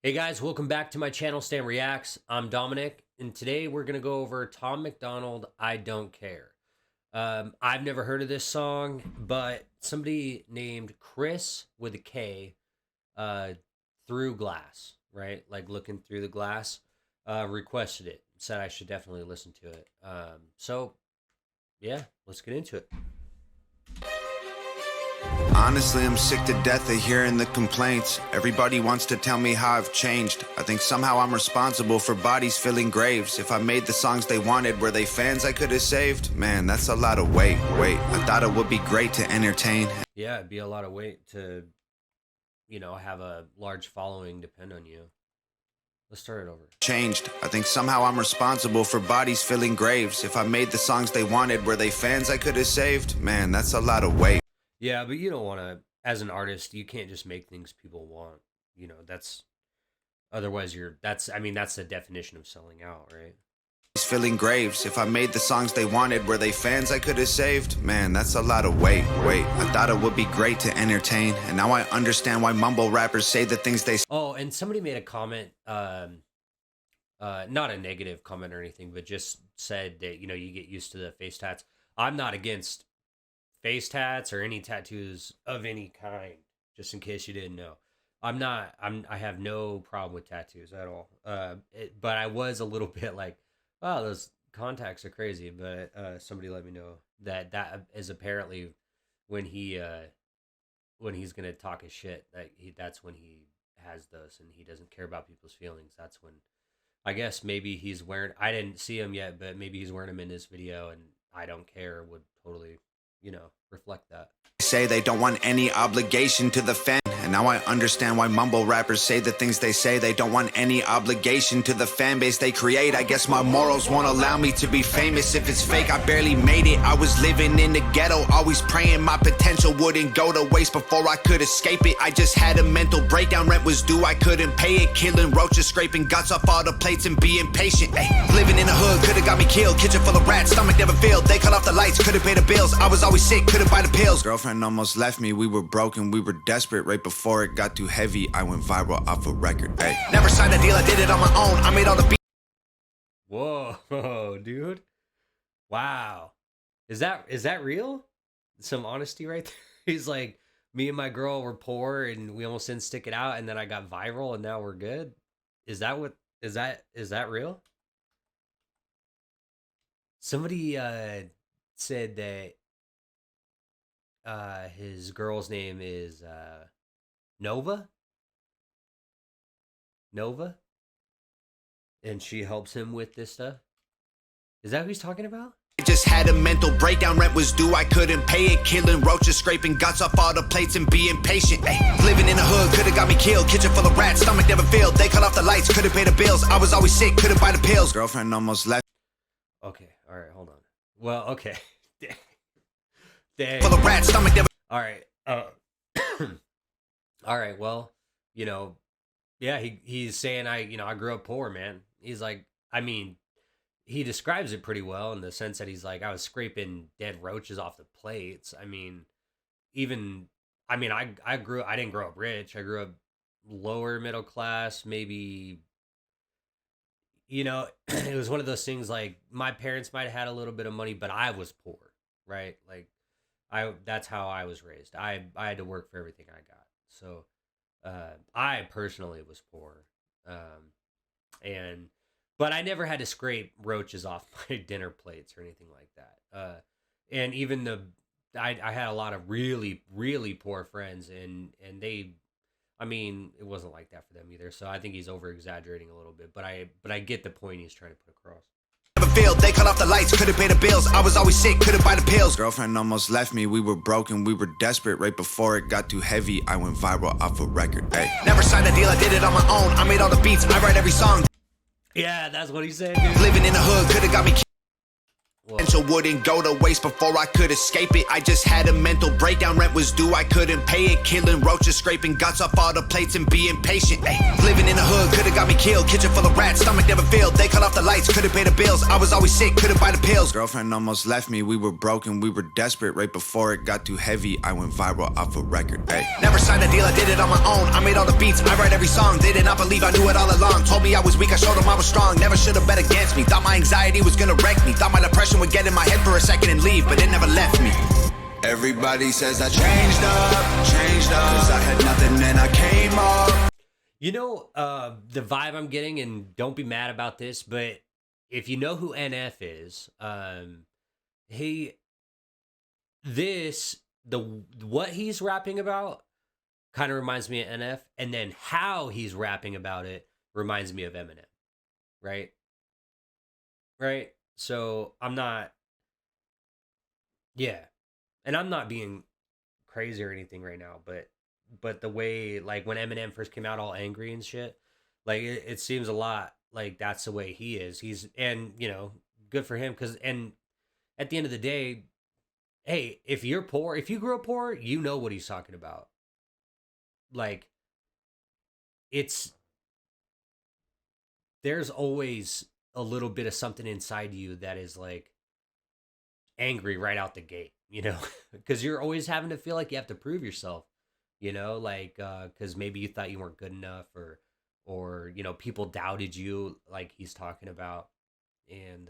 Hey guys, welcome back to my channel, Stan Reacts. I'm Dominic, and today we're going to go over Tom MacDonald, I Don't Care. I've never heard of this song, but somebody named Chris with a K through glass, right? Like looking through the glass, requested it, said I should definitely listen to it. So, yeah, let's get into it. Honestly, I'm sick to death of hearing the complaints. Everybody wants to tell me how I've changed. I think somehow I'm responsible for bodies filling graves. If I made the songs they wanted, were they fans I could have saved? Man, that's a lot of weight. I thought it would be great to entertain. Yeah, it'd be a lot of weight to, have a large following depend on you. Let's start it over. Changed. I think somehow I'm responsible for bodies filling graves. If I made the songs they wanted, were they fans I could have saved? Man, that's a lot of weight. Yeah, but you don't want to, as an artist, you can't just make things people want. Otherwise that's the definition of selling out, right? Filling graves. If I made the songs they wanted, were they fans I could have saved? Man, that's a lot of weight. I thought it would be great to entertain, and now I understand why mumble rappers say the things they say. Oh, and somebody made a comment, not a negative comment or anything, but just said that, you get used to the face tats. I'm not against face tats or any tattoos of any kind, just in case you didn't know. I have no problem with tattoos at all. But I was a little bit like, wow, those contacts are crazy. But somebody let me know that is apparently when he's gonna talk his shit, that's when he has those and he doesn't care about people's feelings. That's when, I guess maybe he's wearing, I didn't see him yet, but maybe he's wearing them in this video, and I Don't Care would totally reflect that. Say they don't want any obligation to the fan, and now I understand why mumble rappers say the things they say. They don't want any obligation to the fan base they create. I guess my morals won't allow me to be famous if it's fake. I barely made it. I was living in the ghetto, always praying my potential wouldn't go to waste before I could escape it. I just had a mental breakdown, rent was due, I couldn't pay it. Killing roaches, scraping guts off all the plates and being patient. Ay, living in the hood, could've got me killed. Kitchen full of rats, stomach never filled. They cut off the lights, couldn't pay the bills. I was always sick, couldn't buy the pills. Girlfriend almost left me, we were broken, we were desperate. Right before it got too heavy, I went viral off a record. Ay. Never signed a deal, I did it on my own. I made all the beats. Whoa, dude. Wow. Is that real? Some honesty right there. He's like, me and my girl were poor and we almost didn't stick it out, and then I got viral and now we're good. Is that real? Somebody said that his girl's name is Nova, and she helps him with this stuff. Is that who he's talking about? I just had a mental breakdown, rent was due, I couldn't pay it. Killing roaches, scraping guts off all the plates and being patient. Ay, living in the hood, could've got me killed. Kitchen full of rats, stomach never filled. They cut off the lights, couldn't pay the bills. I was always sick, couldn't buy the pills. Girlfriend almost left. Okay, all right, hold on. Well, okay. Full of rats, stomach never. All right. All right. Well, yeah, he's saying I grew up poor, man. He's like, he describes it pretty well in the sense that he's like, I was scraping dead roaches off the plates. I didn't grow up rich. I grew up lower middle class, maybe. It was one of those things like my parents might have had a little bit of money, but I was poor, right? Like that's how I was raised. I had to work for everything I got. So I personally was poor. But I never had to scrape roaches off my dinner plates or anything like that. And even I had a lot of really, really poor friends, and they, it wasn't like that for them either. So I think he's over exaggerating a little bit, but I get the point he's trying to put across. They cut off the lights, couldn't pay the bills. I was always sick, couldn't buy the pills. Girlfriend almost left me, we were broken, we were desperate. Right before it got too heavy, I went viral off a record. Ay. Never signed a deal, I did it on my own. I made all the beats, I write every song. Yeah, that's what he said, dude. Living in the hood, could've got me. Potential wouldn't go to waste before I could escape it. I just had a mental breakdown, rent was due, I couldn't pay it. Killing roaches, scraping guts off all the plates and being patient. Ay, living in the hood, could've got me killed. Kitchen full of rats, stomach never filled. They cut off the lights, couldn't pay the bills. I was always sick, couldn't buy the pills. Girlfriend almost left me, we were broken, we were desperate. Right before it got too heavy, I went viral off a record. Ay. Never signed a deal, I did it on my own. I made all the beats, I write every song. They did not believe I knew it all along. Told me I was weak, I showed them I was strong. Never should've bet against me. Thought my anxiety was gonna wreck me. Thought my depression would get in my head for a second and leave, but it never left me. Everybody says I changed up, cause I had nothing and I came up. You know, the vibe I'm getting, and don't be mad about this, but if you know who NF is, what he's rapping about kind of reminds me of NF, and then how he's rapping about it reminds me of Eminem, right? Right? So I'm not, yeah, and I'm not being crazy or anything right now, but the way, like, when Eminem first came out all angry and shit, like it seems a lot like that's the way he is. And you know, good for him, because, and at the end of the day, hey, if you're poor, if you grew up poor, you know what he's talking about. Like, there's always a little bit of something inside you that is like angry right out the gate, you know, because you're always having to feel like you have to prove yourself, you know, like, because maybe you thought you weren't good enough, or, you know, people doubted you, like he's talking about. And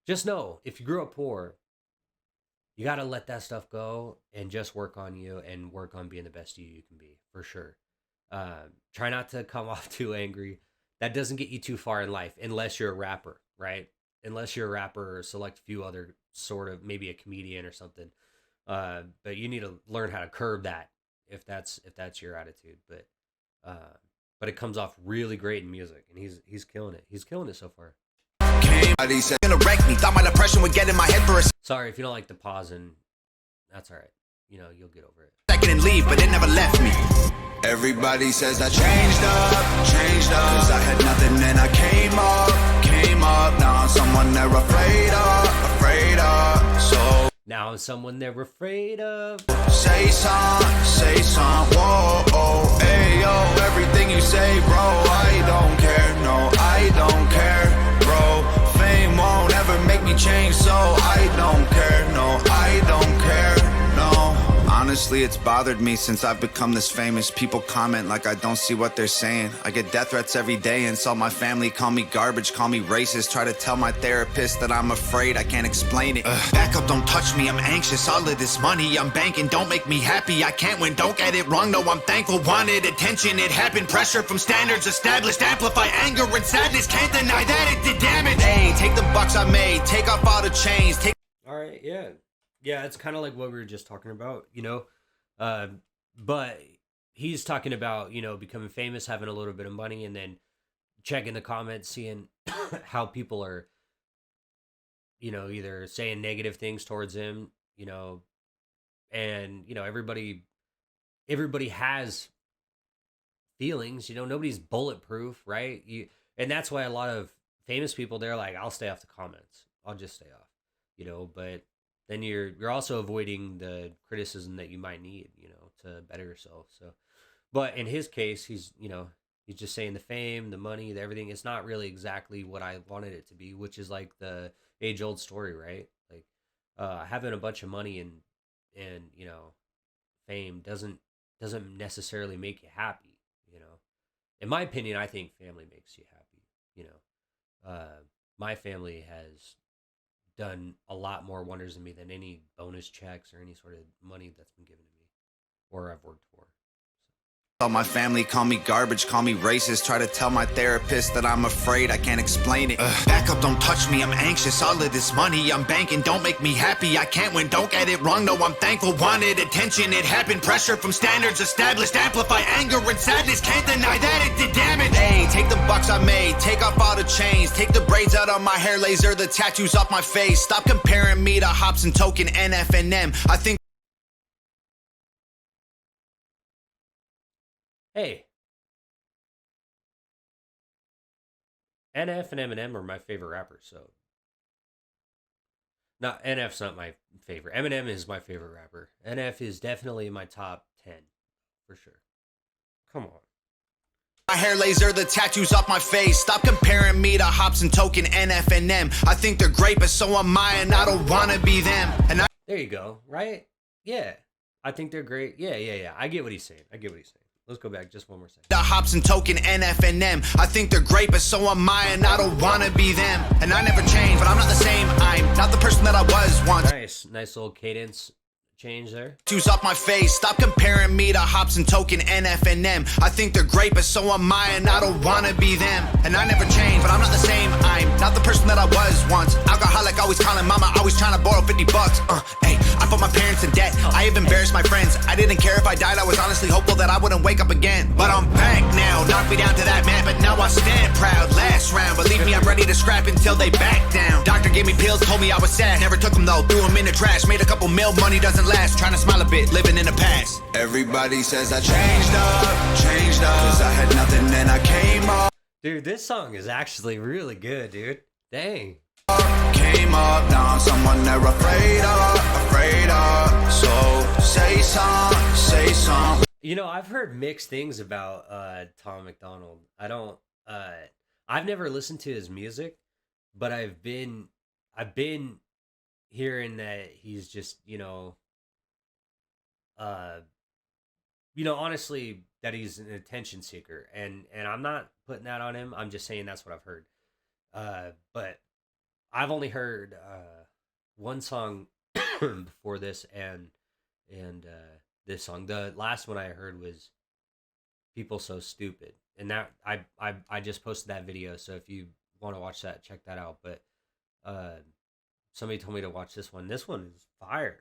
just know, if you grew up poor, you got to let that stuff go and just work on you and work on being the best you can be, for sure. Try not to come off too angry. That doesn't get you too far in life, unless you're a rapper, right? Unless you're a rapper, or select a few other sort of, maybe a comedian or something. But you need to learn how to curb that if that's your attitude. But it comes off really great in music, and he's killing it. He's killing it so far. Gonna wreck me. Thought my depression would get in my head for a Sorry if you don't like the pause, and that's all right. You know, you'll get over it. second and leave, but it never left me. Everybody says I changed up, cause I had nothing and I came up. Now I'm someone they're afraid of, so Now someone they're afraid of. say some, whoa, oh, hey, yo, everything you say, bro, I don't care, no, I don't care, bro, fame won't ever make me change, so I don't care, no, I don't care, no. Honestly, it's bothered me since I've become this famous. People comment like I don't see what they're saying. I get death threats every day, insult my family, call me garbage, call me racist. Try to tell my therapist that I'm afraid I can't explain it. Back up, don't touch me, I'm anxious. All of this money I'm banking don't make me happy. I can't win, don't get it wrong. No, I'm thankful, wanted attention. It happened, pressure from standards established. Amplify anger and sadness, can't deny that it did damage. Hey, take the bucks I made, take off all the chains, take. All right, yeah. Yeah, it's kind of like what we were just talking about, you know? But he's talking about, you know, becoming famous, having a little bit of money, and then checking the comments, seeing how people are, you know, either saying negative things towards him, you know, and, you know, everybody has feelings, you know, nobody's bulletproof, right? And that's why a lot of famous people, they're like, I'll stay off the comments. I'll just stay off, you know, but then you're also avoiding the criticism that you might need, you know, to better yourself. So, but in his case, he's just saying the fame, the money, the everything. It's not really exactly what I wanted it to be, which is like the age old story, right? Like, having a bunch of money and you know, fame doesn't necessarily make you happy, you know. In my opinion, I think family makes you happy, you know. My family has done a lot more wonders in me than any bonus checks or any sort of money that's been given to me or I've worked for. All my family call me garbage, call me racist. Try to tell my therapist that I'm afraid I can't explain it. Back up, don't touch me, I'm anxious. All of this money I'm banking don't make me happy. I can't win, don't get it wrong. No, I'm thankful, wanted attention. It happened, pressure from standards established. Amplify anger and sadness, can't deny that it did damage. Hey, take the bucks I made, take off all the chains. Take the braids out of my hair, laser the tattoos off my face. Stop comparing me to Hobson, Token, NF, and M. I think Hey, NF and Eminem are my favorite rappers, so Not NF's not my favorite. Eminem is my favorite rapper. NF is definitely in my top 10 for sure. Come on. My hair laser, the tattoos off my face. Stop comparing me to Hobson Token, NF and M. I think they're great, but so am I, and I don't wanna be them. And there you go, right? Yeah. I think they're great. Yeah. I get what he's saying. Let's go back just one more second. The Hobson Token, NF and M. I think they're great, but so am I, and I don't wanna be them. And I never change, but I'm not the same. I'm not the person that I was once. Nice little cadence change there. Tattoos off my face. Stop comparing me to Hobson Token, NF and M. I think they're great, but so am I, and I don't wanna be them. And I never change, but I'm not the same. I'm not the person that I was once. Alcoholic, always calling mama, always trying to borrow $50. Hey, I put my parents in debt. I have embarrassed my friends. I didn't care if I died. I was honestly hopeful that I wouldn't wake up again. But I'm back now. Knock me down to that man, but now I stand proud. Last round, believe me, I'm ready to scrap until they back down. Doctor gave me pills, told me I was sad. Never took them though, threw them in the trash. Made a couple mil, money doesn't last. Trying to smile a bit, living in the past. Everybody says I changed up. Cause I had nothing and I came up. Dude, this song is actually really good, dude. Dang. Came up, now I'm someone they're afraid of. So say some. You know, I've heard mixed things about Tom MacDonald. I've never listened to his music, but I've been hearing that he's just, honestly, that he's an attention seeker, and I'm not putting that on him. I'm just saying that's what I've heard. But I've only heard one song before this, and this song. The last one I heard was "People So Stupid," and that I just posted that video. So if you want to watch that, check that out. But somebody told me to watch this one. This one is fire.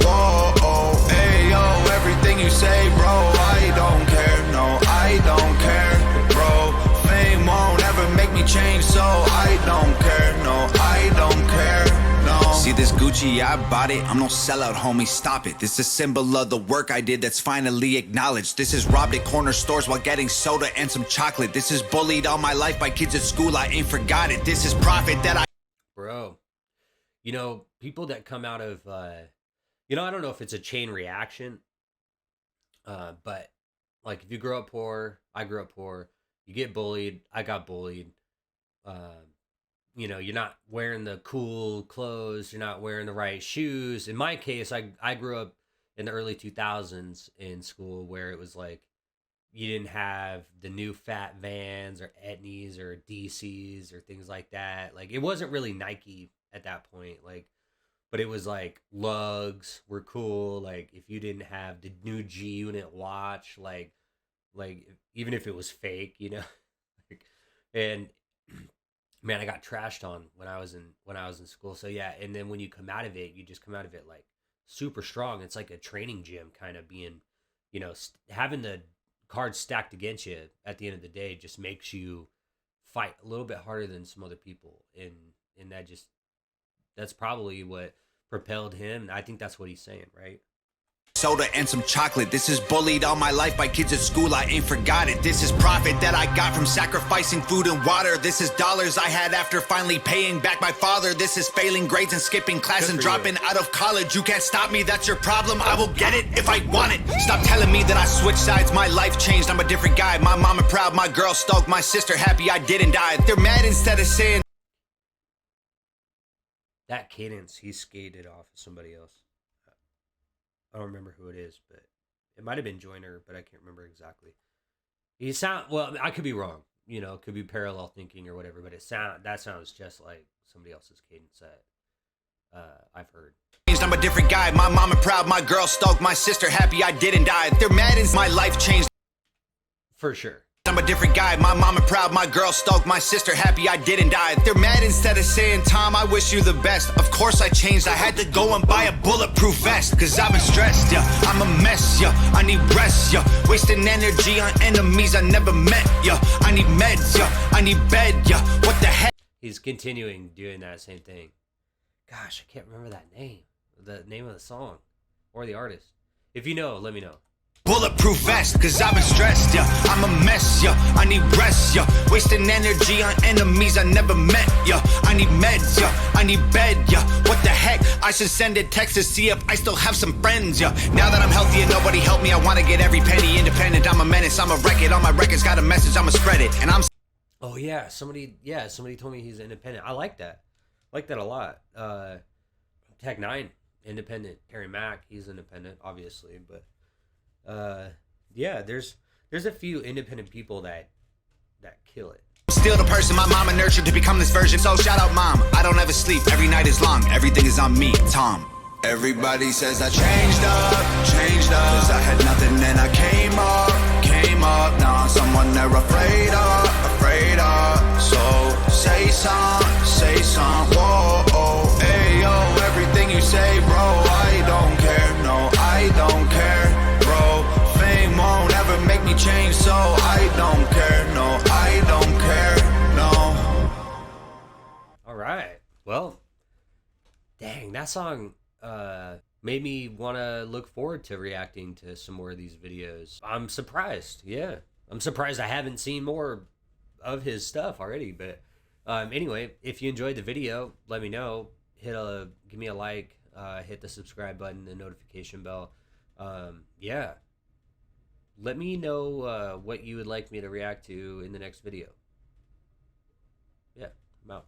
Oh, hey, yo, everything you say, bro, I don't care, no, I don't care, bro. Fame won't ever make me change, so I don't care, no, I don't care, no. See this Gucci, I bought it, I'm no sellout, homie, stop it. This is a symbol of the work I did that's finally acknowledged. This is robbed at corner stores while getting soda and some chocolate. This is bullied all my life by kids at school, I ain't forgot it. This is profit that I... Bro, people that come out of... I don't know if it's a chain reaction, but like if you grow up poor, I grew up poor, you get bullied, I got bullied, you're not wearing the cool clothes, you're not wearing the right shoes. In my case, I grew up in the early 2000s in school where it was like you didn't have the new fat Vans or Etnies or DCs or things like that. Like it wasn't really Nike at that point, but it was like lugs were cool. Like if you didn't have the new G Unit watch, like even if it was fake, and man, I got trashed on when I was in school. So yeah, and then when you come out of it, you just come out of it like super strong. It's like a training gym kind of being, having the cards stacked against you at the end of the day just makes you fight a little bit harder than some other people, and that's probably what propelled him. I think that's what he's saying, right? Soda and some chocolate. This is bullied all my life by kids at school, I ain't forgot it. This is profit that I got from sacrificing food and water. This is dollars I had after finally paying back my father. This is failing grades and skipping class and dropping out of college. You can't stop me, that's your problem. I will get it if I want it. Stop telling me that I switched sides, my life changed, I'm a different guy. My mama proud, my girl stoked, my sister happy I didn't die. They're mad instead of saying that cadence, he skated off of somebody else. I don't remember who it is, but it might have been Joyner, but I can't remember exactly. Well, I could be wrong. It could be parallel thinking or whatever, but that sounds just like somebody else's cadence that I've heard. I'm a different guy. My mama proud, my girl stoked, my sister happy I didn't die. They're mad and my life changed. For sure. I'm a different guy. My mama proud, my girl stoked, my sister happy I didn't die. They're mad instead of saying, Tom, I wish you the best. Of course I changed. I had to go and buy a bulletproof vest. Cause I've been stressed, yeah. I'm a mess, yeah. I need rest, yeah. Wasting energy on enemies I never met, yeah. I need meds, yeah. I need bed, yeah. What the heck? He's continuing doing that same thing. Gosh, I can't remember the name of the song or the artist. If you know, let me know. Bulletproof vest, cause I've been stressed, yeah. I'm a mess, yeah. I need rest, yeah. Wasting energy on enemies I never met, yeah. I need meds, yeah. I need bed, yeah. What the heck? I should send a text to see if I still have some friends, yeah. Now that I'm healthy and nobody helped me, I wanna get every penny independent. I'm a menace, I'm a wreck it. On my records got a message, I'ma spread it. And I'm Oh yeah, somebody told me he's independent. I like that. I like that a lot. Tech Nine, independent. Harry Mack, he's independent, obviously, but yeah, there's a few independent people that kill it. still the person my mama nurtured to become this version. So shout out mom, I don't ever sleep, every night is long. Everything is on me, Tom. Everybody says I changed up, cause I had nothing and I came up. Now I'm someone they're afraid of. So say some, whoa, hey yo, everything you say, bro, I don't care, no, I don't care, bro. Fame won't ever make me change, so I don't care, no, I don't care, no. All right, well, dang, that song made me want to look forward to reacting to some more of these videos. I'm surprised. Yeah. I'm surprised I haven't seen more of his stuff already. But anyway, if you enjoyed the video, let me know. Give me a like, hit the subscribe button, the notification bell. Yeah. Let me know what you would like me to react to in the next video. Yeah, I'm out.